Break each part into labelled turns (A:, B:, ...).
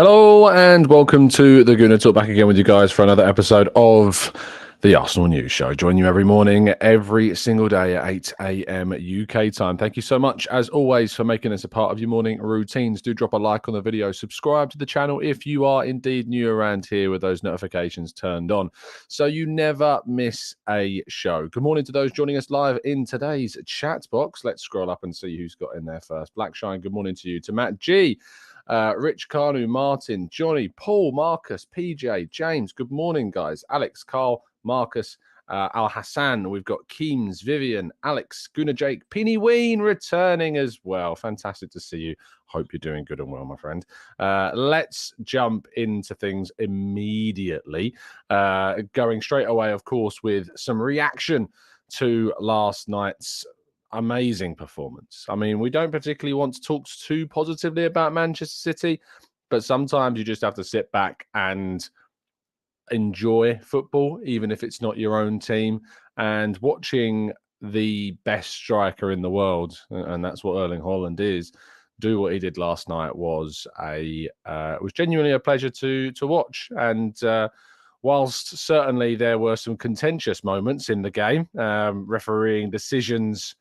A: Hello and welcome to the Gooner Talk, back again with you guys for another episode of the Arsenal News Show. Join you every morning, every single day at 8 a.m. UK time. Thank you so much, as always, for making this a part of your morning routines. Do drop a like on the video, subscribe to the channel if you are indeed new around here with those notifications turned on, so you never miss a show. Good morning to those joining us live in today's chat box. Let's scroll up and see who's got in there first. Blackshine, good morning to you. To Matt G, Rich Kanu, Martin, Johnny, Paul, Marcus, PJ, James, good morning, guys. Alex, Carl, Marcus, Al Hassan, we've got Keems, Vivian, Alex, Gooner, Jake, Peeny Ween returning as well. Fantastic to see you. Hope you're doing good and well, my friend. Let's jump into things immediately. Going straight away, of course, with some reaction to last night's amazing performance. I mean, we don't particularly want to talk too positively about Manchester City, but sometimes you just have to sit back and enjoy football, even if it's not your own team. And watching the best striker in the world, and that's what Erling Haaland is, do what he did last night was genuinely a pleasure to watch. And whilst certainly there were some contentious moments in the game, refereeing decisions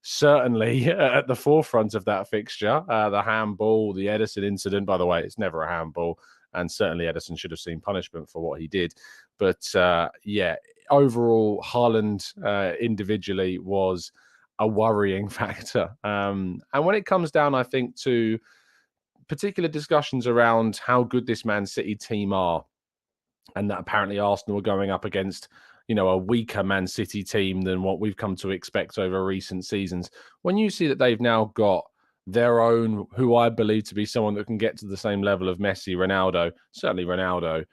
A: certainly at the forefront of that fixture, the handball, the Ederson incident. By the way, it's never a handball, and certainly Ederson should have seen punishment for what he did. But overall, Haaland individually was a worrying factor. And when it comes down, I think, to particular discussions around how good this Man City team are, and that apparently Arsenal are going up against, a weaker Man City team than what we've come to expect over recent seasons. When you see that they've now got their own, who I believe to be someone that can get to the same level of Messi, Ronaldo, certainly Ronaldo,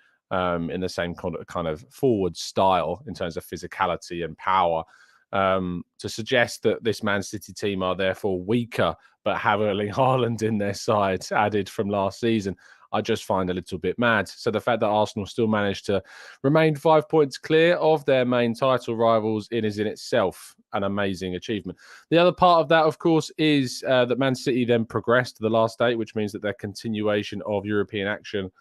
A: in the same kind of forward style in terms of physicality and power, to suggest that this Man City team are therefore weaker, but have Erling Haaland in their side added from last season, I just find a little bit mad. So the fact that Arsenal still managed to remain 5 points clear of their main title rivals is in itself an amazing achievement. The other part of that, of course, is that Man City then progressed to the last 8, which means that their continuation of European action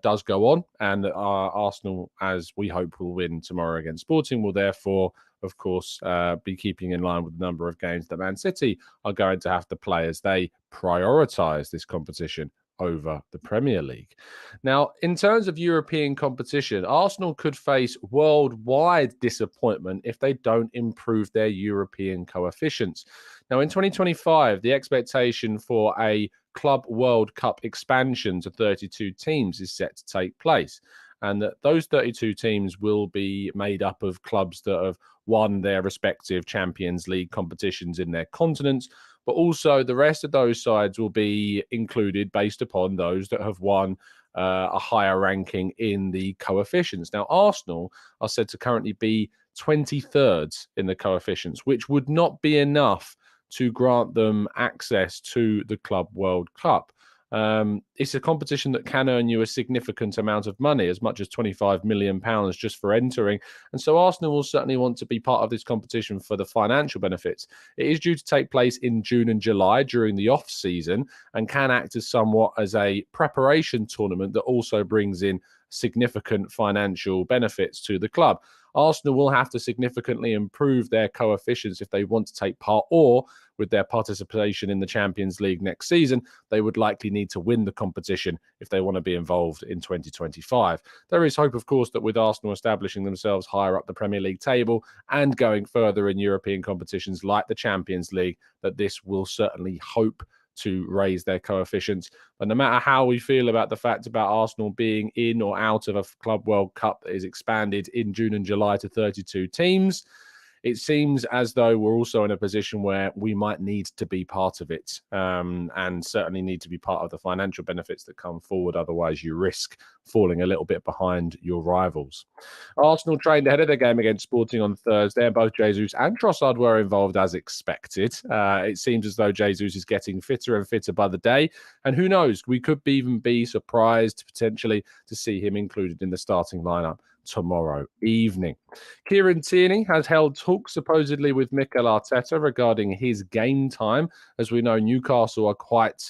A: does go on, and that Arsenal, as we hope, will win tomorrow against Sporting, will therefore, of course, be keeping in line with the number of games that Man City are going to have to play as they prioritise this competition over the Premier League. Now, in terms of European competition, Arsenal could face worldwide disappointment if they don't improve their European coefficients. Now, in 2025, the expectation for a Club World Cup expansion to 32 teams is set to take place, and that those 32 teams will be made up of clubs that have won their respective Champions League competitions in their continents, but also the rest of those sides will be included based upon those that have won a higher ranking in the coefficients. Now, Arsenal are said to currently be 23rd in the coefficients, which would not be enough to grant them access to the Club World Cup. It's a competition that can earn you a significant amount of money, as much as £25 million just for entering. And so Arsenal will certainly want to be part of this competition for the financial benefits. It is due to take place in June and July during the off-season, and can act as somewhat as a preparation tournament that also brings in significant financial benefits to the club. Arsenal will have to significantly improve their coefficients if they want to take part, or with their participation in the Champions League next season, they would likely need to win the competition if they want to be involved in 2025. There is hope, of course, that with Arsenal establishing themselves higher up the Premier League table and going further in European competitions like the Champions League, that this will certainly hope to raise their coefficients. But no matter how we feel about the fact about Arsenal being in or out of a Club World Cup that is expanded in June and July to 32 teams, it seems as though we're also in a position where we might need to be part of it, and certainly need to be part of the financial benefits that come forward. Otherwise, you risk falling a little bit behind your rivals. Arsenal trained ahead of their game against Sporting on Thursday, and both Jesus and Trossard were involved as expected. It seems as though Jesus is getting fitter and fitter by the day, and who knows, we could even be surprised potentially to see him included in the starting lineup tomorrow evening. Kieran Tierney has held talks supposedly with Mikel Arteta regarding his game time. As we know, Newcastle are quite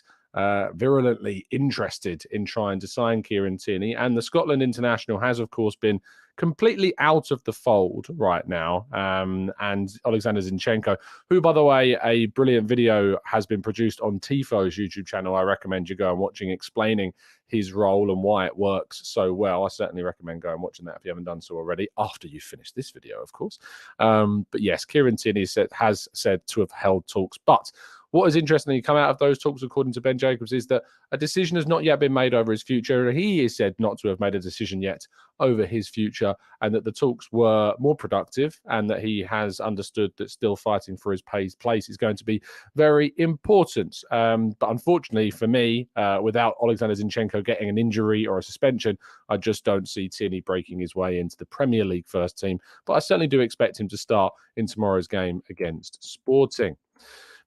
A: virulently interested in trying to sign Kieran Tierney. And the Scotland international has, of course, been completely out of the fold right now. And Alexander Zinchenko, who, by the way, a brilliant video has been produced on Tifo's YouTube channel. I recommend you go and watching, explaining his role and why it works so well. I certainly recommend going and watching that if you haven't done so already, after you finish this video, of course. But yes, Kieran Tierney has said to have held talks. But what is interesting, come out of those talks, according to Ben Jacobs, is that a decision has not yet been made over his future. He is said not to have made a decision yet over his future, and that the talks were more productive, and that he has understood that still fighting for his place is going to be very important. But unfortunately for me, without Alexander Zinchenko getting an injury or a suspension, I just don't see Tierney breaking his way into the Premier League first team. But I certainly do expect him to start in tomorrow's game against Sporting.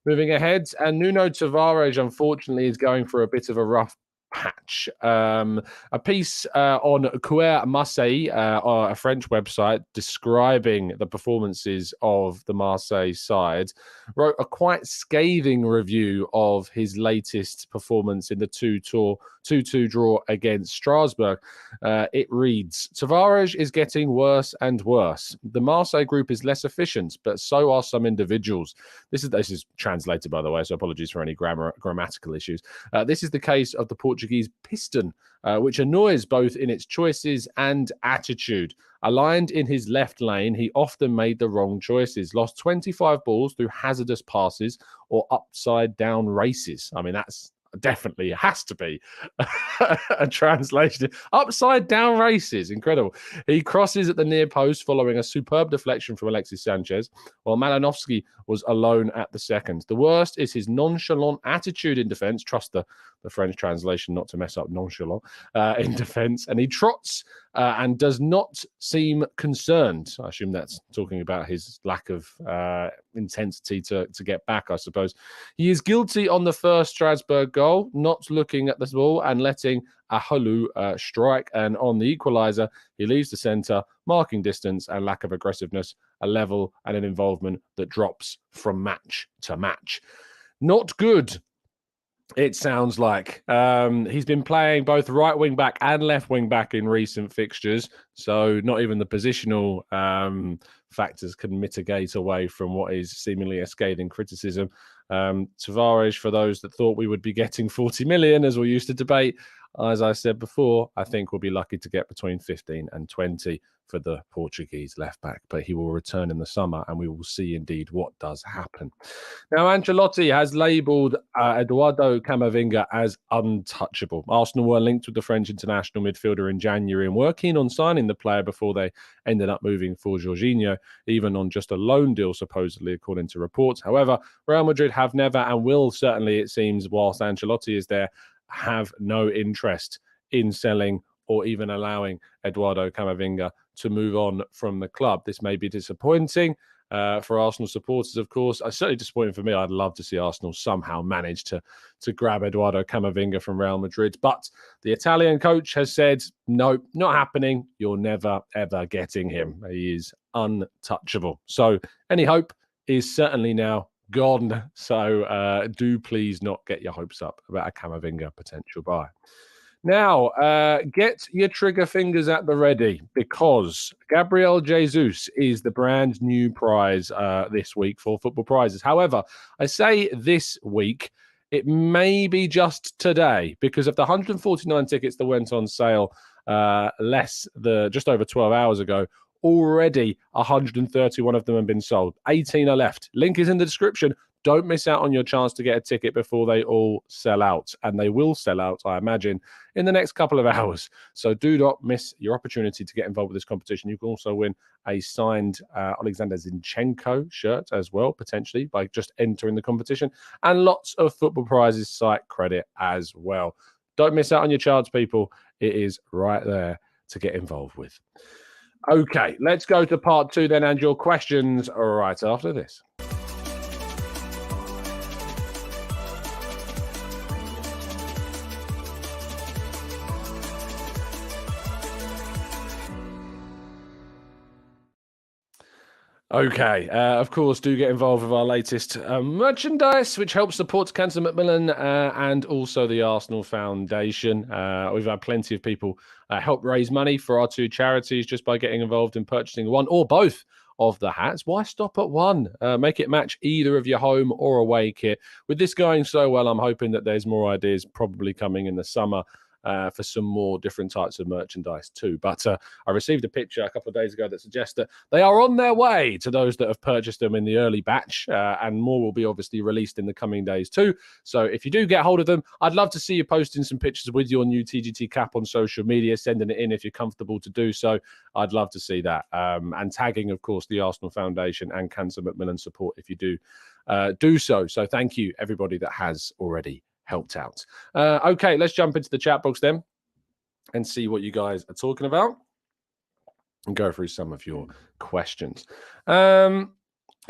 A: Moving ahead, and Nuno Tavares, unfortunately, is going for a bit of a rough patch. A piece on Couer Marseille, a French website, describing the performances of the Marseille side, wrote a quite scathing review of his latest performance in the 2-2 draw against Strasbourg. It reads, Tavares is getting worse and worse. The Marseille group is less efficient, but so are some individuals. This is translated, by the way, so apologies for any grammatical issues. This is the case of the Portuguese piston, which annoys both in its choices and attitude. Aligned in his left lane, he often made the wrong choices, lost 25 balls through hazardous passes or upside down races. I mean, that's definitely has to be a translation. Upside down races, incredible. He crosses at the near post following a superb deflection from Alexis Sanchez, while Malinowski was alone at the second. The worst is his nonchalant attitude in defence. Trust the French translation not to mess up nonchalant in defence. And he trots and does not seem concerned. I assume that's talking about his lack of intensity to get back, I suppose. He is guilty on the first Strasbourg goal, not looking at the ball and letting Aholu strike. And on the equaliser, he leaves the centre, marking distance and lack of aggressiveness, a level and an involvement that drops from match to match. Not good. It sounds like he's been playing both right wing back and left wing back in recent fixtures. So not even the positional factors can mitigate away from what is seemingly a scathing criticism. Tavares, for those that thought we would be getting 40 million, as we used to debate, as I said before, I think we'll be lucky to get between 15 and 20 for the Portuguese left back, but he will return in the summer and we will see indeed what does happen. Now, Ancelotti has labelled Eduardo Camavinga as untouchable. Arsenal were linked with the French international midfielder in January and were keen on signing the player before they ended up moving for Jorginho, even on just a loan deal, supposedly, according to reports. However, Real Madrid have never and will certainly, it seems, whilst Ancelotti is there, have no interest in selling or even allowing Eduardo Camavinga to move on from the club. This may be disappointing for Arsenal supporters, of course. It's certainly disappointing for me. I'd love to see Arsenal somehow manage to grab Eduardo Camavinga from Real Madrid. But the Italian coach has said, no, not happening. You're never, ever getting him. He is untouchable. So any hope is certainly now gone. So do please not get your hopes up about a Camavinga potential buy. Now, get your trigger fingers at the ready, because Gabriel Jesus is the brand new prize this week for Football Prizes. However, I say this week, it may be just today, because of the 149 tickets that went on sale just over 12 hours ago, already 131 of them have been sold. 18 are left. Link is in the description. Don't miss out on your chance to get a ticket before they all sell out. And they will sell out, I imagine, in the next couple of hours. So do not miss your opportunity to get involved with this competition. You can also win a signed Alexander Zinchenko shirt as well, potentially, by just entering the competition. And lots of Football Prizes site credit as well. Don't miss out on your chance, people. It is right there to get involved with. Okay, let's go to part two then, and your questions right after this. Okay, of course, do get involved with our latest merchandise, which helps support Cancer Macmillan and also the Arsenal Foundation. We've had plenty of people help raise money for our two charities just by getting involved in purchasing one or both of the hats. Why stop at one? Make it match either of your home or away kit. With this going so well, I'm hoping that there's more ideas probably coming in the summer for some more different types of merchandise too. But I received a picture a couple of days ago that suggests that they are on their way to those that have purchased them in the early batch, and more will be obviously released in the coming days too. So if you do get hold of them, I'd love to see you posting some pictures with your new TGT cap on social media, sending it in if you're comfortable to do so. I'd love to see that. And tagging, of course, the Arsenal Foundation and Cancer Macmillan support if you do so. So thank you, everybody that has already helped out. Okay, let's jump into the chat box then and see what you guys are talking about and go through some of your questions.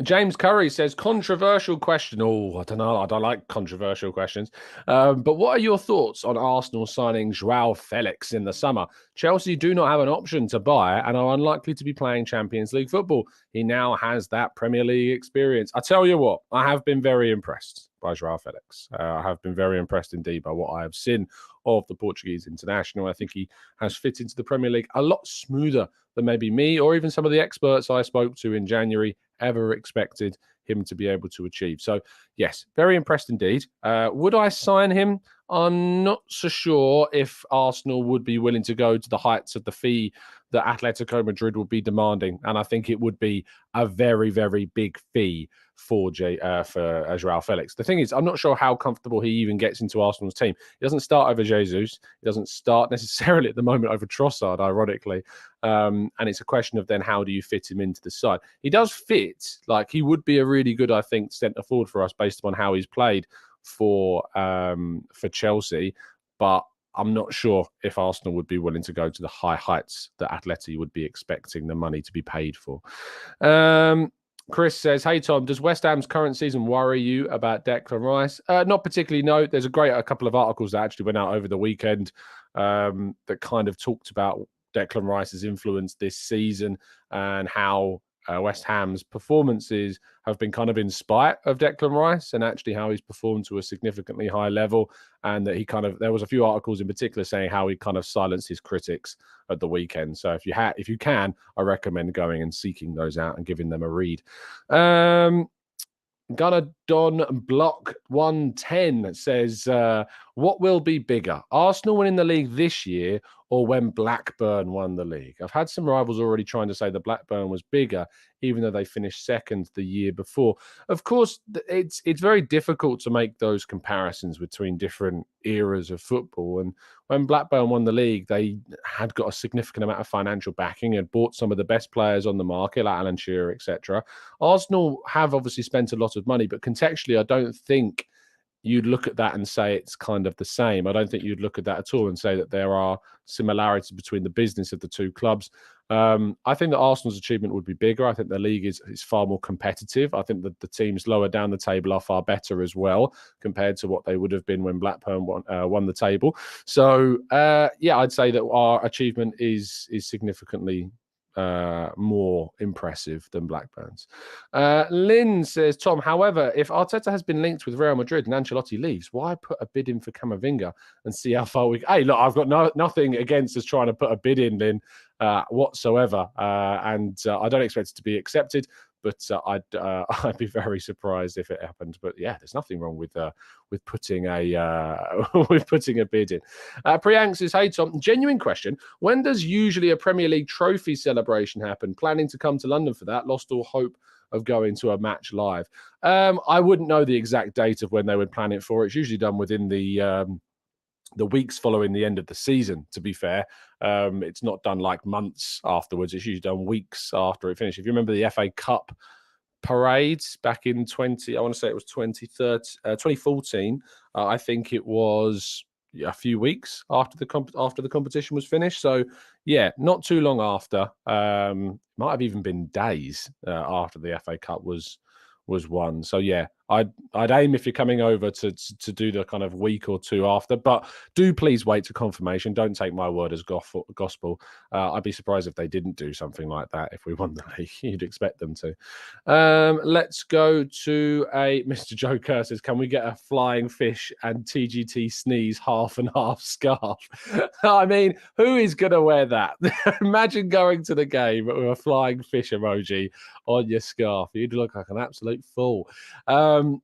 A: James Curry says, controversial question. Oh, I don't know. I don't like controversial questions. But what are your thoughts on Arsenal signing João Felix in the summer? Chelsea do not have an option to buy and are unlikely to be playing Champions League football. He now has that Premier League experience. I tell you what, I have been very impressed by João Felix. I have been very impressed indeed by what I have seen of the Portuguese international. I think he has fit into the Premier League a lot smoother than maybe me or even some of the experts I spoke to in January ever expected him to be able to achieve. So, yes, very impressed indeed. Would I sign him? I'm not so sure if Arsenal would be willing to go to the heights of the fee that Atletico Madrid would be demanding. And I think it would be a very, very big fee for João Felix. The thing is, I'm not sure how comfortable he even gets into Arsenal's team. He doesn't start over Jesus. He doesn't start necessarily at the moment over Trossard, ironically. And it's a question of then how do you fit him into the side? He does fit. Like, he would be a really good, I think, centre forward for us based on how he's played for Chelsea. But I'm not sure if Arsenal would be willing to go to the high heights that Atleti would be expecting the money to be paid for. Chris says, hey, Tom, does West Ham's current season worry you about Declan Rice? Not particularly, no. There's a couple of articles that actually went out over the weekend that kind of talked about Declan Rice's influence this season and how West Ham's performances have been kind of in spite of Declan Rice and actually how he's performed to a significantly high level, and that there was a few articles in particular saying how he kind of silenced his critics at the weekend. So if you can, I recommend going and seeking those out and giving them a read. Gunnar Don Block 110 says, what will be bigger, Arsenal winning the league this year or when Blackburn won the league? I've had some rivals already trying to say that Blackburn was bigger, even though they finished second the year before. Of course, it's very difficult to make those comparisons between different eras of football. And when Blackburn won the league, they had got a significant amount of financial backing and bought some of the best players on the market, like Alan Shearer, etc. Arsenal have obviously spent a lot of money, but contextually, I don't think you'd look at that and say it's kind of the same. I don't think you'd look at that at all and say that there are similarities between the business of the two clubs. I think that Arsenal's achievement would be bigger. I think the league is far more competitive. I think that the teams lower down the table are far better as well compared to what they would have been when Blackburn won the table. So, I'd say that our achievement is significantly more impressive than Blackburn's. Lynn says, Tom, however, if Arteta has been linked with Real Madrid and Ancelotti leaves, why put a bid in for Camavinga and see how far we... Hey, look, I've got nothing against us trying to put a bid in, Lynn, whatsoever. And I don't expect it to be accepted, but I'd be very surprised if it happened. But yeah, there's nothing wrong with putting a with putting a bid in. Priyank says, "Hey Tom, genuine question: when does usually a Premier League trophy celebration happen? Planning to come to London for that? Lost all hope of going to a match live." I wouldn't know the exact date of when they would plan it for. It's usually done within the weeks following the end of the season, to be fair. It's not done like months afterwards. It's usually done weeks after it finishes. If you remember the FA Cup parades back in 2014, I think it was a few weeks after the competition was finished. So yeah, not too long after. Might have even been days after the FA Cup was won. So yeah, I'd aim if you're coming over to do the kind of week or two after, but do please wait to confirmation. Don't take my word as gospel. I'd be surprised if they didn't do something like that if we won the league. You'd expect them to. Let's go to a Mr. Joe Kerr says, can we get a flying fish and TGT sneeze half and half scarf? I mean, who is going to wear that? Imagine going to the game with a flying fish emoji on your scarf. You'd look like an absolute fool.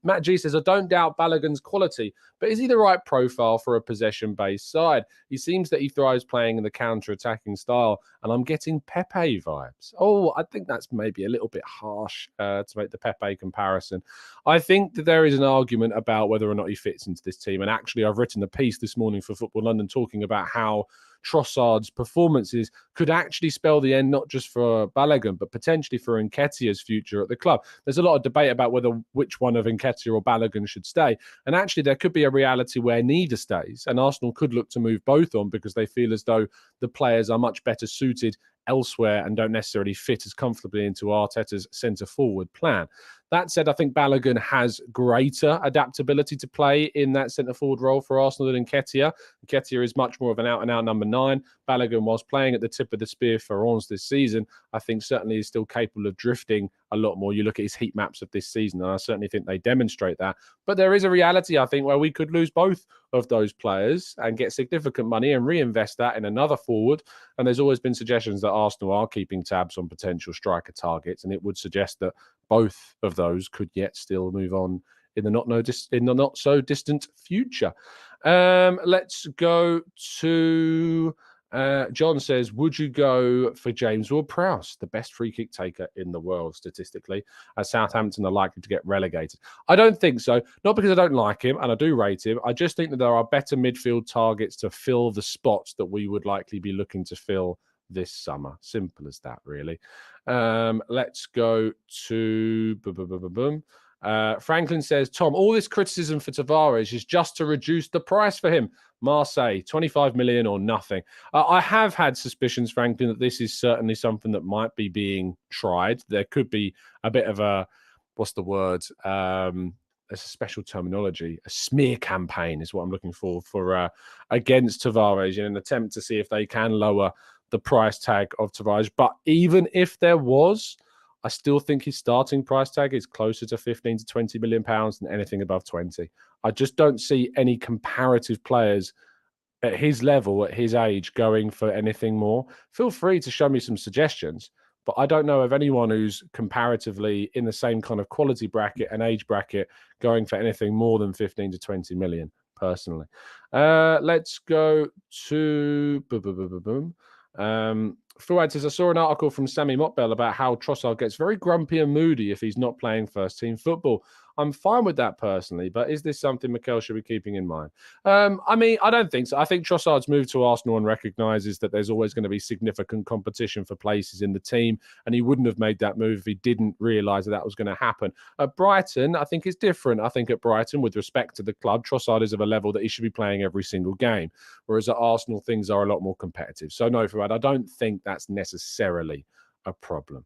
A: Matt G says, I don't doubt Balogun's quality, but is he the right profile for a possession-based side? He seems that he thrives playing in the counter-attacking style, and I'm getting Pepe vibes. Oh, I think that's maybe a little bit harsh to make the Pepe comparison. I think that there is an argument about whether or not he fits into this team, and actually I've written a piece this morning for Football London talking about how Trossard's performances could actually spell the end not just for Balogun, but potentially for Nketiah's future at the club. There's a lot of debate about which one of Nketiah or Balogun should stay. And actually, there could be a reality where neither stays. And Arsenal could look to move both on because they feel as though the players are much better suited elsewhere and don't necessarily fit as comfortably into Arteta's centre-forward plan. That said, I think Balogun has greater adaptability to play in that centre-forward role for Arsenal than Nketiah. Nketiah is much more of an out-and-out number 9. Balogun, whilst playing at the tip of the spear for Reims this season, I think certainly is still capable of drifting a lot more. You look at his heat maps of this season, and I certainly think they demonstrate that. But there is a reality, I think, where we could lose both of those players and get significant money and reinvest that in another forward. And there's always been suggestions that Arsenal are keeping tabs on potential striker targets, and it would suggest that both of those could yet still move on in the not so distant future. Let's go to John says, would you go for James Ward-Prowse, the best free kick taker in the world statistically, as Southampton are likely to get relegated? I don't think so. Not because I don't like him and I do rate him. I just think that there are better midfield targets to fill the spots that we would likely be looking to fill this summer. Simple as that, really. Let's go to Franklin says, Tom, all this criticism for Tavares is just to reduce the price for him. Marseille, 25 million or nothing. I have had suspicions, Franklin, that this is certainly something that might be being tried. There could be a bit of a, what's the word? There's a special terminology. A smear campaign is what I'm looking for against Tavares in an attempt to see if they can lower the price tag of Tavares. But even if there was, I still think his starting price tag is closer to 15 to 20 million pounds than anything above 20. I just don't see any comparative players at his level, at his age, going for anything more. Feel free to show me some suggestions, but I don't know of anyone who's comparatively in the same kind of quality bracket and age bracket going for anything more than 15 to 20 million, personally. Let's go to... Fuad says, I saw an article from Sammy Motbell about how Trossard gets very grumpy and moody if he's not playing first-team football. I'm fine with that personally, but is this something Mikel should be keeping in mind? I mean, I don't think so. I think Trossard's moved to Arsenal and recognises that there's always going to be significant competition for places in the team, and he wouldn't have made that move if he didn't realise that was going to happen. At Brighton, I think it's different. I think at Brighton, with respect to the club, Trossard is of a level that he should be playing every single game, whereas at Arsenal, things are a lot more competitive. So no, Fuad, I don't think that's necessarily a problem.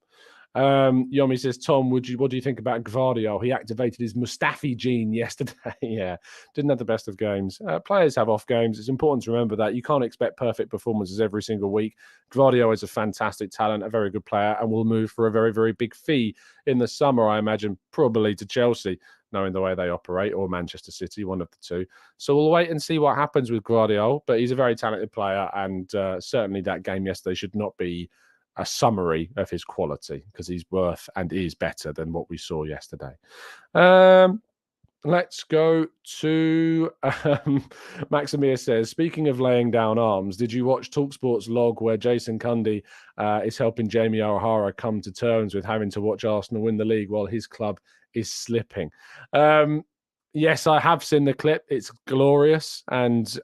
A: Yomi says, Tom, what do you think about Gvardiol? He activated his Mustafi gene yesterday. Yeah, didn't have the best of games. Players have off games. It's important to remember that. You can't expect perfect performances every single week. Gvardiol is a fantastic talent, a very good player, and will move for a very, very big fee in the summer, I imagine, probably to Chelsea, knowing the way they operate, or Manchester City, one of the two. So we'll wait and see what happens with Gvardiol, but he's a very talented player, and certainly that game yesterday should not be a summary of his quality, because he's worth and is better than what we saw yesterday. Let's go to Maximia says, speaking of laying down arms, did you watch TalkSport's log where Jason Cundy is helping Jamie O'Hara come to terms with having to watch Arsenal win the league while his club is slipping? Yes, I have seen the clip. It's glorious. And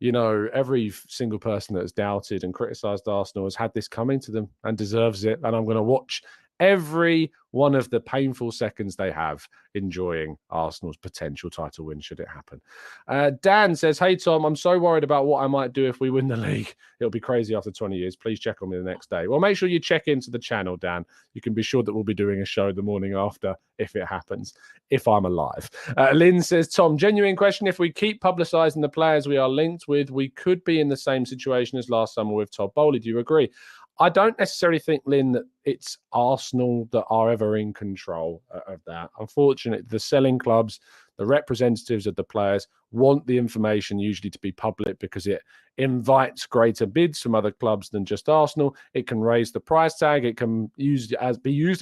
A: you know, every single person that has doubted and criticised Arsenal has had this coming to them and deserves it. And I'm going to watch every one of the painful seconds they have enjoying Arsenal's potential title win should it happen. Dan says, hey, Tom, I'm so worried about what I might do if we win the league. It'll be crazy after 20 years. Please check on me the next day. Well, make sure you check into the channel, Dan. You can be sure that we'll be doing a show the morning after if it happens, if I'm alive. Lynn says, Tom, genuine question. If we keep publicising the players we are linked with, we could be in the same situation as last summer with Todd Bowley. Do you agree? I don't necessarily think, Lynn, that it's Arsenal that are ever in control of that. Unfortunately, the selling clubs, the representatives of the players want the information usually to be public because it invites greater bids from other clubs than just Arsenal. It can raise the price tag. It can be used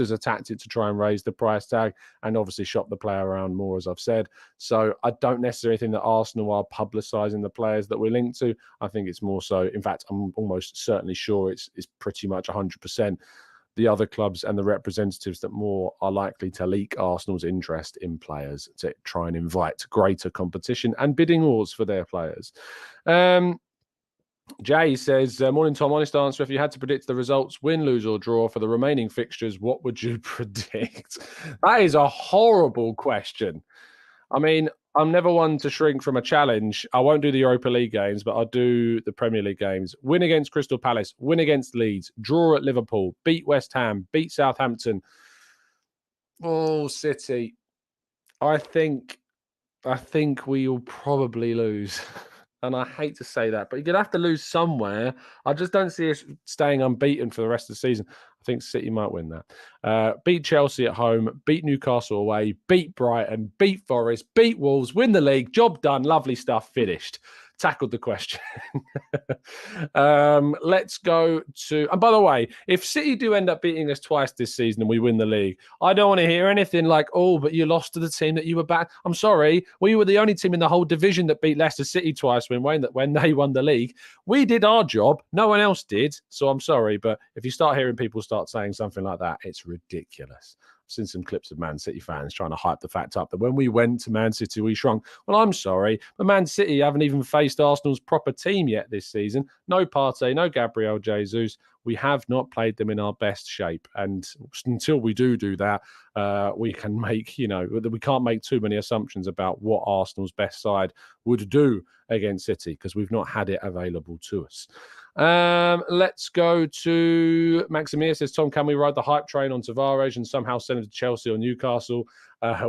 A: as a tactic to try and raise the price tag and obviously shop the player around more, as I've said. So I don't necessarily think that Arsenal are publicising the players that we're linked to. I think it's more so, in fact, I'm almost certainly sure it's pretty much 100% the other clubs and the representatives that more are likely to leak Arsenal's interest in players to try and invite greater competition and bidding wars for their players. Jay says, morning, Tom. Honest answer. If you had to predict the results, win, lose, or draw for the remaining fixtures, what would you predict? That is a horrible question. I mean, I'm never one to shrink from a challenge. I won't do the Europa League games, but I'll do the Premier League games. Win against Crystal Palace, win against Leeds, draw at Liverpool, beat West Ham, beat Southampton. Oh, City. I think we'll probably lose. And I hate to say that, but you're going to have to lose somewhere. I just don't see us staying unbeaten for the rest of the season. I think City might win that. Beat Chelsea at home, beat Newcastle away, beat Brighton, beat Forest, beat Wolves, win the league, job done, lovely stuff, finished. Tackled the question. Let's go to... And by the way, if City do end up beating us twice this season and we win the league, I don't want to hear anything like, oh, but you lost to the team that you were back. I'm sorry. We were the only team in the whole division that beat Leicester City twice when they won the league. We did our job. No one else did. So I'm sorry. But if you start hearing people start saying something like that, it's ridiculous. I've seen some clips of Man City fans trying to hype the fact up that when we went to Man City, we shrunk. Well, I'm sorry, but Man City haven't even faced Arsenal's proper team yet this season. No Partey, no Gabriel Jesus. We have not played them in our best shape. And until we do that, we can make, we can't make too many assumptions about what Arsenal's best side would do against City because we've not had it available to us. Let's go to Maximia says, Tom, can we ride the hype train on Tavares and somehow send him to Chelsea or Newcastle?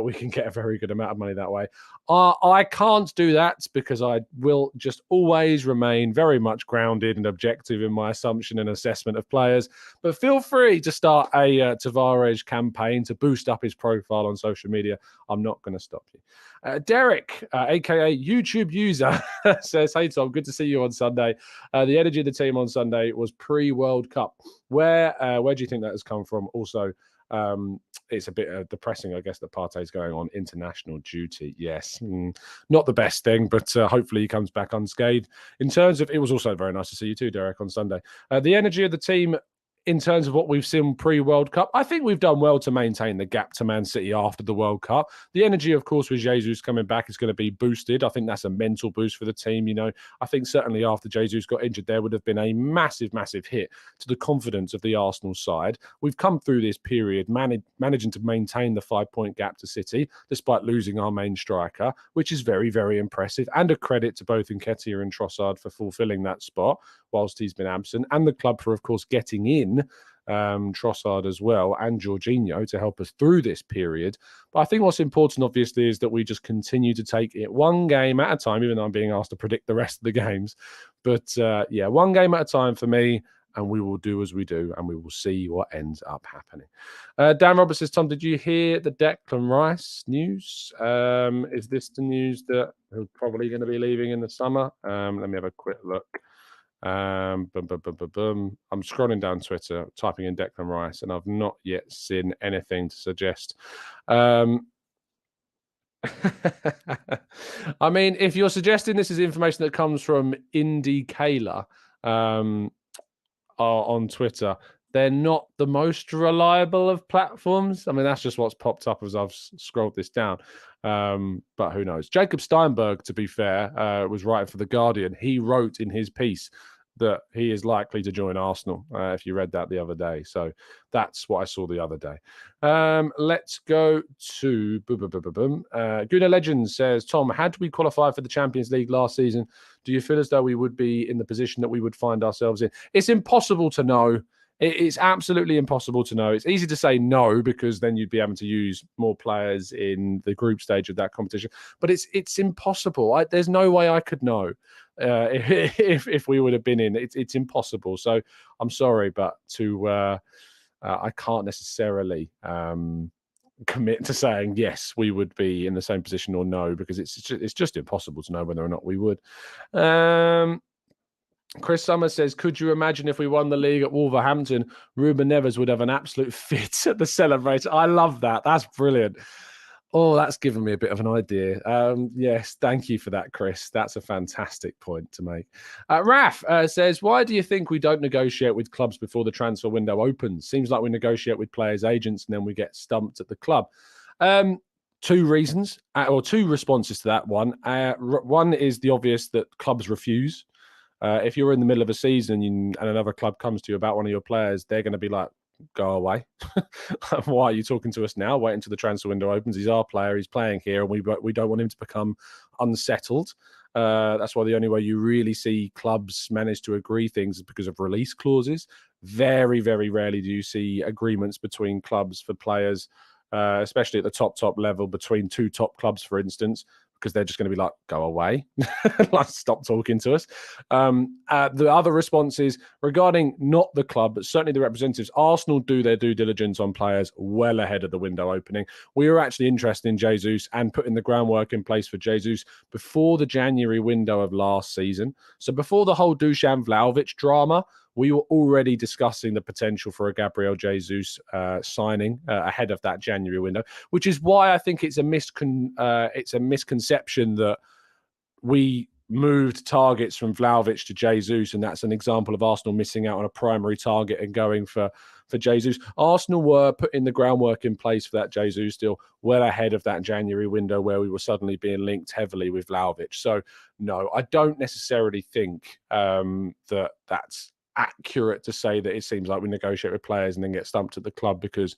A: We can get a very good amount of money that way. I can't do that because I will just always remain very much grounded and objective in my assumption and assessment of players. But feel free to start a Tavares campaign to boost up his profile on social media. I'm not going to stop you. Derek, aka YouTube user, says, hey, Tom, good to see you on Sunday. The energy of the team on Sunday was pre-World Cup. Where do you think that has come from? Also, it's a bit depressing, I guess, that Partey's going on international duty. Yes, not the best thing, but hopefully he comes back unscathed. In terms of, it was also very nice to see you too, Derek, on Sunday. The energy of the team in terms of what we've seen pre-World Cup, I think we've done well to maintain the gap to Man City after the World Cup. The energy, of course, with Jesus coming back is going to be boosted. I think that's a mental boost for the team. I think certainly after Jesus got injured, there would have been a massive, massive hit to the confidence of the Arsenal side. We've come through this period managing to maintain the 5-point gap to City, despite losing our main striker, which is very, very impressive, and a credit to both Nketiah and Trossard for fulfilling that spot whilst he's been absent, and the club for, of course, getting in Trossard as well and Jorginho to help us through this period. But I think what's important, obviously, is that we just continue to take it one game at a time, even though I'm being asked to predict the rest of the games. But one game at a time for me, and we will do as we do, and we will see what ends up happening. Dan Roberts says, Tom, did you hear the Declan Rice news? Is this the news that he's probably going to be leaving in the summer? Let me have a quick look. I'm scrolling down Twitter, typing in Declan Rice, and I've not yet seen anything to suggest. I mean, if you're suggesting this is information that comes from Indy Kayla on Twitter, they're not the most reliable of platforms. I mean, that's just what's popped up as I've scrolled this down. But who knows? Jacob Steinberg, to be fair, was writing for The Guardian. He wrote in his piece that he is likely to join Arsenal, if you read that the other day. So that's what I saw the other day. Let's go to Gooner Legend says, Tom, had we qualified for the Champions League last season, do you feel as though we would be in the position that we would find ourselves in? It's impossible to know. It's absolutely impossible to know. It's easy to say no because then you'd be able to use more players in the group stage of that competition. But it's impossible. There's no way I could know if we would have been in. It's impossible. So I'm sorry, but I can't necessarily commit to saying yes, we would be in the same position or no, because it's just impossible to know whether or not we would. Chris Summers says, could you imagine if we won the league at Wolverhampton, Ruben Neves would have an absolute fit at the celebration? I love that. That's brilliant. Oh, that's given me a bit of an idea. Yes, thank you for that, Chris. That's a fantastic point to make. Raf says, why do you think we don't negotiate with clubs before the transfer window opens? Seems like we negotiate with players' agents and then we get stumped at the club. Two reasons, or two responses to that one. One is the obvious that clubs refuse. If you're in the middle of a season and another club comes to you about one of your players, they're going to be like, go away. Why are you talking to us now? Wait until the transfer window opens. He's our player. He's playing here, and we don't want him to become unsettled. That's why the only way you really see clubs manage to agree things is because of release clauses. Very, very rarely do you see agreements between clubs for players, especially at the top level, between two top clubs, for instance, because they're just going to be like, go away, like stop talking to us. The other responses regarding not the club, but certainly the representatives, Arsenal do their due diligence on players well ahead of the window opening. We were actually interested in Jesus and putting the groundwork in place for Jesus before the January window of last season. So before the whole Dusan Vlahovic drama, we were already discussing the potential for a Gabriel Jesus signing ahead of that January window, which is why I think it's a misconception that we moved targets from Vlahovic to Jesus, and that's an example of Arsenal missing out on a primary target and going for Jesus. Arsenal were putting the groundwork in place for that Jesus deal well ahead of that January window where we were suddenly being linked heavily with Vlahovic. So, no, I don't necessarily think that that's accurate to say that it seems like we negotiate with players and then get stumped at the club, because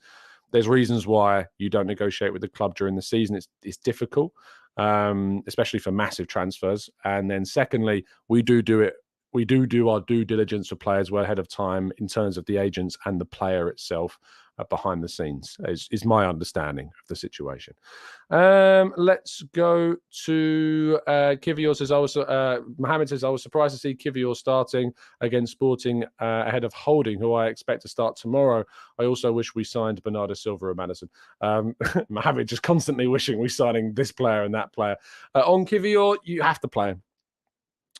A: there's reasons why you don't negotiate with the club during the season. It's difficult, especially for massive transfers. And then secondly, we do our due diligence for players well ahead of time in terms of the agents and the player itself behind the scenes, is my understanding of the situation. Let's go to Kivior says, Mohammed says, I was surprised to see Kivior starting against Sporting ahead of Holding, who I expect to start tomorrow. I also wish we signed Bernardo Silva or Madison. Mohammed just constantly wishing we signing this player and that player. On Kivior, you have to play him.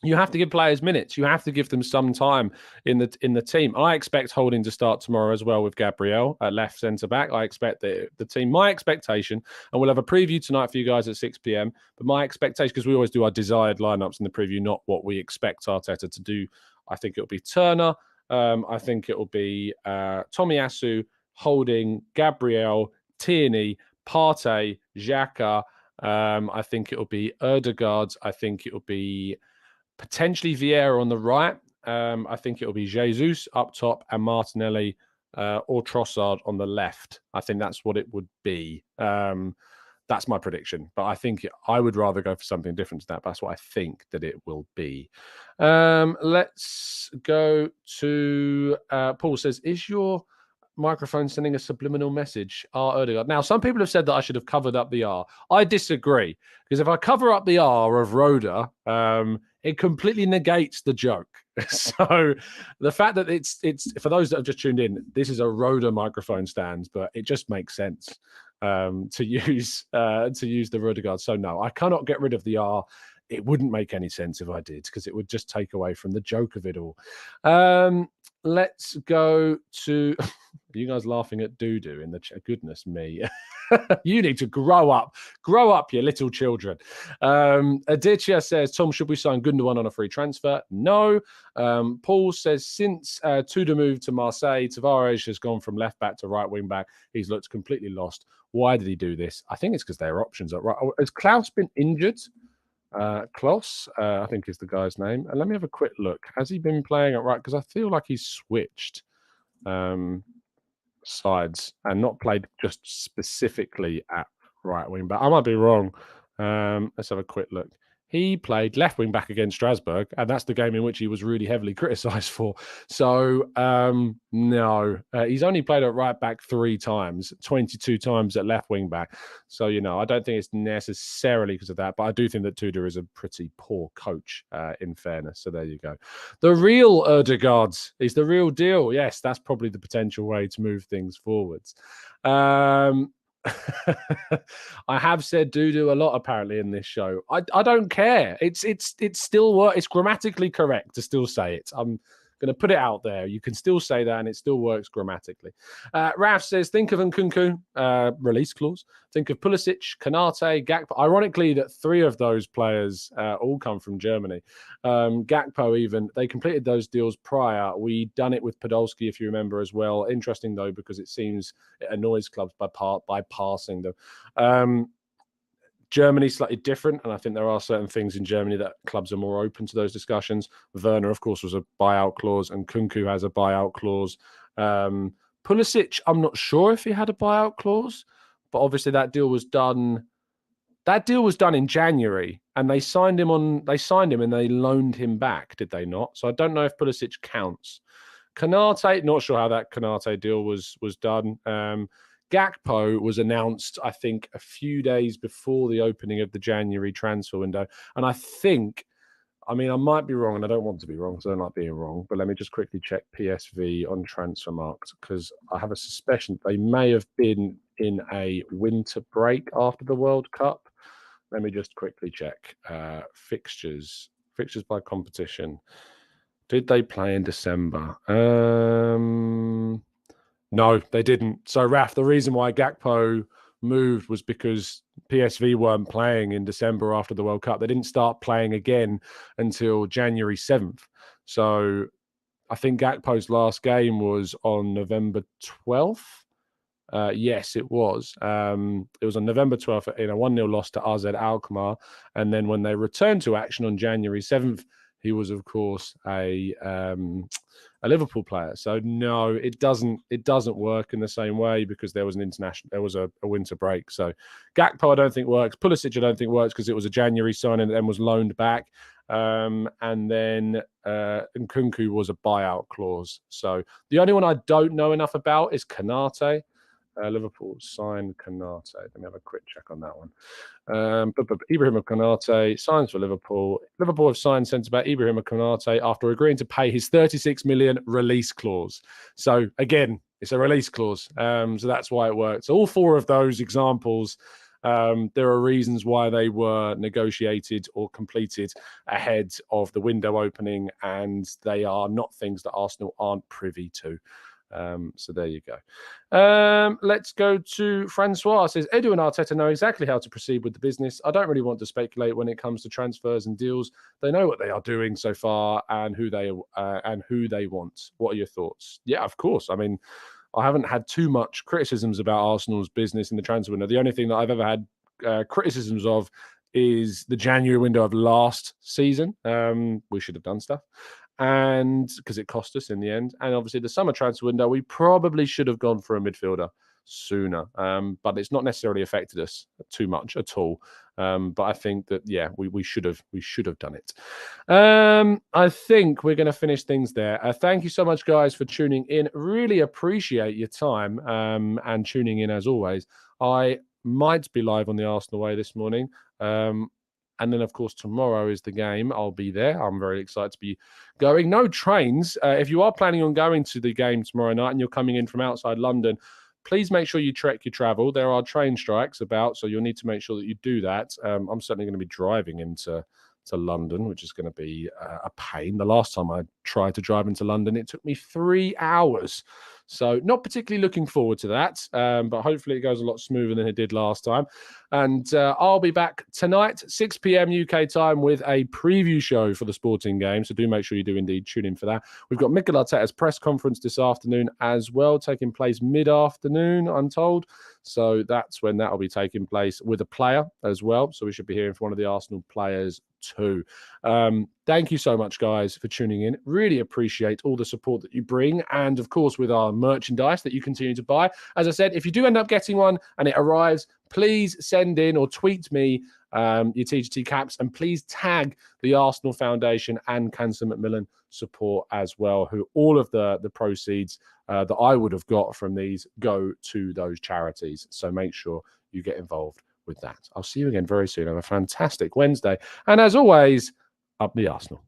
A: You have to give players minutes. You have to give them some time in the team. I expect Holding to start tomorrow as well with Gabriel at left centre back. I expect the team. My expectation, and we'll have a preview tonight for you guys at 6 p.m. But my expectation, because we always do our desired lineups in the preview, not what we expect Arteta to do. I think it'll be Turner. I think it'll be Tomiyasu, Holding, Gabriel, Tierney, Partey, Xhaka. I think it'll be Erdegaard. I think it'll be potentially Vieira on the right. I think it'll be Jesus up top and Martinelli or Trossard on the left. I think that's what it would be. That's my prediction. But I think I would rather go for something different to that. But that's what I think that it will be. Let's go to Paul says, is your microphone sending a subliminal message? R. Erdegaard. Now, some people have said that I should have covered up the R. I disagree, because if I cover up the R of Rhoda, it completely negates the joke. So the fact that it's for those that have just tuned in, this is a Rhoda microphone stand, but it just makes sense to use the Rhodegaard. So no, I cannot get rid of the R. It wouldn't make any sense if I did, because it would just take away from the joke of it all. Let's go to you guys laughing at doo-doo in the chat. Goodness me. You need to grow up, you little children. Aditya says, Tom, should we sign Gundogan on a free transfer? No. Paul says, since Tudor moved to Marseille, Tavares has gone from left back to right wing back. He's looked completely lost. Why did he do this? I think it's because their options are right. Has Klaus been injured? Kloss, I think is the guy's name. And let me have a quick look. Has he been playing at right? Because I feel like he's switched sides and not played just specifically at right wing back. I might be wrong. Let's have a quick look. He played left wing back against Strasbourg, and that's the game in which he was really heavily criticised for. So, no, he's only played at right back 3 times, 22 times at left wing back. So, I don't think it's necessarily because of that, but I do think that Tudor is a pretty poor coach, in fairness. So there you go. The real Erdegaard is the real deal. Yes, that's probably the potential way to move things forwards. I have said doo-doo a lot apparently in this show. I don't care. It's still it's grammatically correct to still say it. I'm going to put it out there. You can still say that and it still works grammatically. Raf says, think of Nkunku, release clause. Think of Pulisic, Konate, Gakpo. Ironically, that 3 of those players all come from Germany. Gakpo even, they completed those deals prior. We done it with Podolski, if you remember, as well. Interesting, though, because it seems it annoys clubs by passing them. Germany's slightly different, and I think there are certain things in Germany that clubs are more open to those discussions. Werner, of course, was a buyout clause, and Nkunku has a buyout clause. Pulisic, I'm not sure if he had a buyout clause, but obviously that deal was done. That deal was done in January, and they signed him and they loaned him back, did they not? So I don't know if Pulisic counts. Konate, not sure how that Konate deal was done. Gakpo was announced, I think, a few days before the opening of the January transfer window. And I think, I might be wrong, and I don't want to be wrong, so I don't like being wrong, but let me just quickly check PSV on transfer marks, because I have a suspicion they may have been in a winter break after the World Cup. Let me just quickly check. Fixtures by competition. Did they play in December? No, they didn't. So, Raf, the reason why Gakpo moved was because PSV weren't playing in December after the World Cup. They didn't start playing again until January 7th. So, I think Gakpo's last game was on November 12th. Yes, it was. It was on November 12th in a 1-0 loss to AZ Alkmaar. And then when they returned to action on January 7th, he was, of course, a Liverpool player. So no, it doesn't work in the same way because there was a winter break. So Gakpo I don't think works. Pulisic I don't think works because it was a January signing and then was loaned back. And then Nkunku was a buyout clause. So the only one I don't know enough about is Konate. Liverpool signed Konate. Let me have a quick check on that one. Ibrahima Konate signs for Liverpool. Liverpool have signed centre-back Ibrahima Konate after agreeing to pay his 36 million release clause. So again, it's a release clause. So that's why it works. So all 4 of those examples, there are reasons why they were negotiated or completed ahead of the window opening, and they are not things that Arsenal aren't privy to. So there you go. Let's go to Francois. Says Edu and Arteta know exactly how to proceed with the business. I don't really want to speculate when it comes to transfers and deals. They know what they are doing so far and who they want. What are your thoughts? Yeah, of course. I haven't had too much criticisms about Arsenal's business in the transfer window. The only thing that I've ever had criticisms of is the January window of last season. We should have done stuff. And because it cost us in the end. And obviously the summer transfer window, we probably should have gone for a midfielder sooner. But it's not necessarily affected us too much at all. But I think that, yeah, we should have done it. I think we're going to finish things there. Thank you so much, guys, for tuning in. Really appreciate your time and tuning in as always. I might be live on the Arsenal Way this morning. And then, of course, tomorrow is the game. I'll be there. I'm very excited to be going. No trains. If you are planning on going to the game tomorrow night and you're coming in from outside London, please make sure you track your travel. There are train strikes about, so you'll need to make sure that you do that. I'm certainly going to be driving into London, which is going to be a pain. The last time I tried to drive into London, it took me 3 hours. So not particularly looking forward to that, but hopefully it goes a lot smoother than it did last time. And I'll be back tonight, 6 p.m. UK time, with a preview show for the sporting game. So do make sure you do indeed tune in for that. We've got Mikel Arteta's press conference this afternoon as well, taking place mid-afternoon, I'm told. So that's when that will be taking place, with a player as well. So we should be hearing from one of the Arsenal players too. Thank you so much, guys, for tuning in. Really appreciate all the support that you bring, and of course with our merchandise that you continue to buy. As I said, if you do end up getting one and it arrives, please send in or tweet me your TGT caps, and please tag the Arsenal Foundation and Cancer Macmillan support as well, who all of the proceeds that I would have got from these go to those charities. So make sure you get involved with that. I'll see you again very soon. Have a fantastic Wednesday. And as always, up the Arsenal.